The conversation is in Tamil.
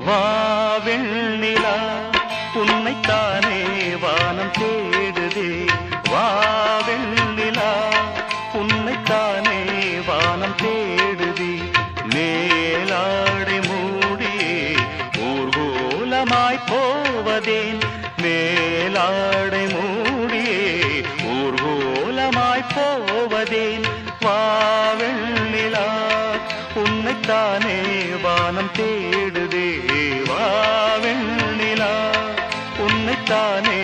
வா வெண்ணிலா உன்னைத்தானே வானம் தேடுதே. வா வெண்ணிலா உன்னைத்தானே வானம் தேடுதே. மேலாடை மூடியே ஊர்கோலமாய் போவதேன். மேலாடை மூடியே ஊர்கோலமாய் போவதேன். வா வெண்ணிலா உன்னைத்தானே வானம் தேடுதே. வா வெண்ணிலா உன்னைத்தானே